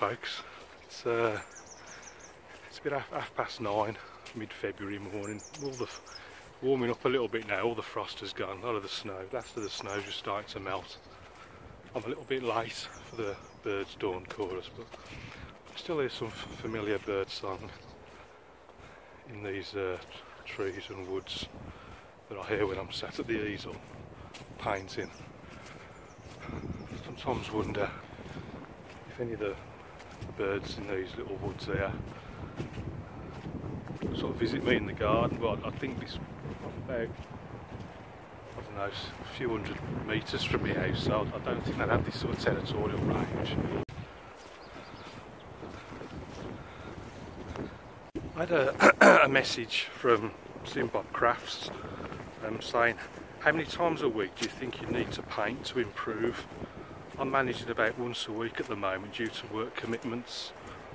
folks. It's a bit half past 9, mid-February morning. Warming up a little bit now. All the frost has gone. A lot of the snow, last of the snow just starting to melt. I'm a little bit late for the birds' dawn chorus, but I still hear some familiar bird song in these trees and woods that I hear when I'm sat at the easel painting. Sometimes wonder if any of the birds in these little woods there sort of visit me in the garden, but I think this about, I don't know, a few hundred metres from my house, so I don't think they'd have this sort of territorial range. I had a message from Simbob Crafts saying, how many times a week do you think you need to paint to improve? I'm managing about once a week at the moment due to work commitments.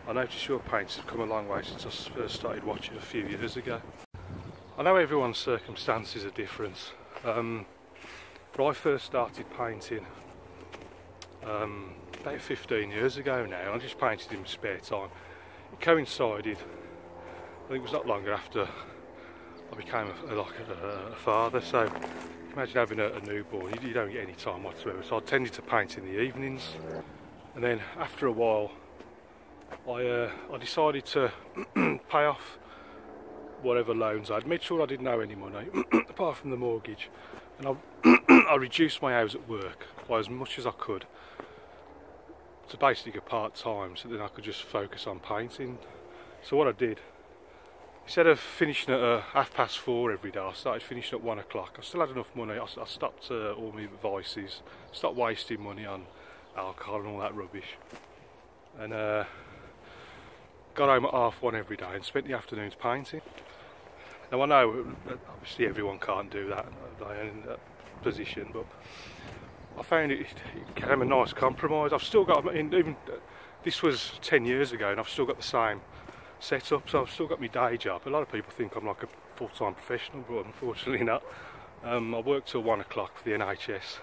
I notice your paints have come a long way since I first started watching a few years ago. I know everyone's circumstances are different, but I first started painting about 15 years ago now. I just painted in my spare time. It coincided, I think it was not long after I became a father, so imagine having a newborn, you don't get any time whatsoever, so I tended to paint in the evenings. And then after a while I decided to pay off whatever loans I'd, made sure I didn't owe any money apart from the mortgage, and I reduced my hours at work by as much as I could to basically a part-time, so then I could just focus on painting. So what I did, instead of finishing at 4:30 every day, I started finishing at 1 o'clock. I still had enough money. I stopped all my vices, stopped wasting money on alcohol and all that rubbish, and got home at 1:30 every day and spent the afternoons painting. Now I know obviously everyone can't do that in that position, but I found it became a nice compromise. I've still got, even this was 10 years ago, and I've still got the same setup, so I've still got my day job. A lot of people think I'm like a full-time professional, but unfortunately not. I work till 1 o'clock for the NHS,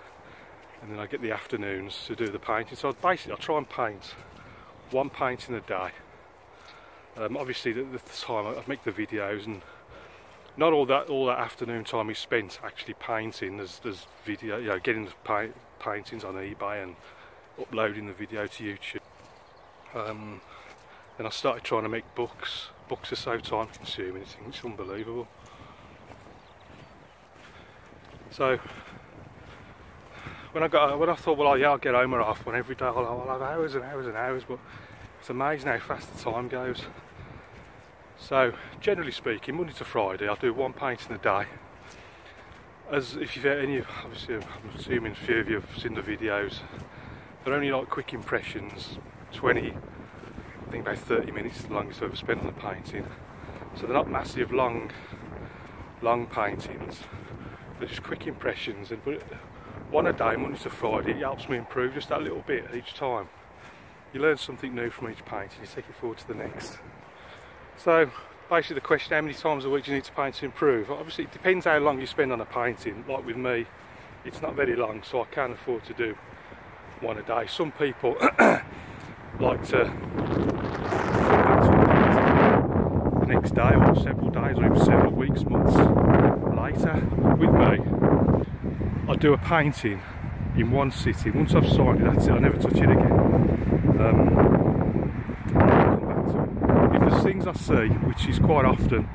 and then I get the afternoons to do the painting. So basically I try and paint one painting a day. Obviously the time I make the videos, and not all that afternoon time is spent actually painting. There's video, you know, getting the paintings on eBay and uploading the video to YouTube. Then I started trying to make books. Books are so time consuming, it's unbelievable. So when I thought, well, yeah, I'll get home at 1:30 every day, I'll have hours and hours and hours, but it's amazing how fast the time goes. So generally speaking, Monday to Friday I'll do one painting a day. As if you've any, obviously I'm assuming a few of you have seen the videos, they're only like quick impressions, 20, I think about 30 minutes is the longest I've ever spent on the painting. So they're not massive long paintings, they're just quick impressions, and but one a day, Monday to Friday, it helps me improve just that little bit each time. You learn something new from each painting, you take it forward to the next. So basically the question, how many times a week do you need to paint to improve? Obviously it depends how long you spend on a painting. Like with me, it's not very long, so I can afford to do one a day. Some people like to the next day, or several days, or even several weeks, months later. With me, I do a painting in one sitting. Once I've signed it, that's it, I never touch it again. If there's things I see, which is quite often,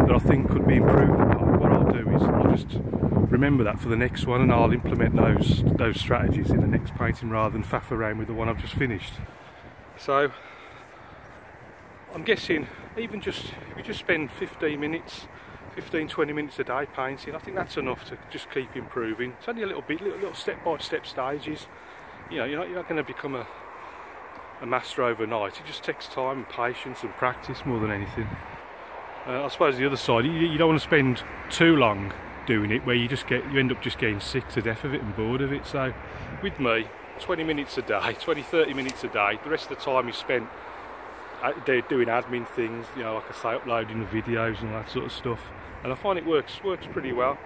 that I think could be improved upon, what I'll do is I'll just remember that for the next one, and I'll implement those strategies in the next painting rather than faff around with the one I've just finished. So I'm guessing even if you just spend 15-20 minutes a day painting, I think that's enough to just keep improving. It's only a little bit, little step-by-step stages. You know, you're not going to become a master overnight. It just takes time and patience and practice more than anything. I suppose the other side, you don't want to spend too long doing it where you end up just getting sick to death of it and bored of it. So with me, 20 minutes a day, 20-30 minutes a day. The rest of the time is spent doing admin things, you know, like I say, uploading the videos and all that sort of stuff. And I find it works pretty well.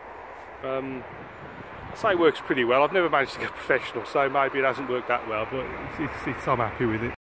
I say it works pretty well. I've never managed to get professional, so maybe it hasn't worked that well, but I'm happy with it.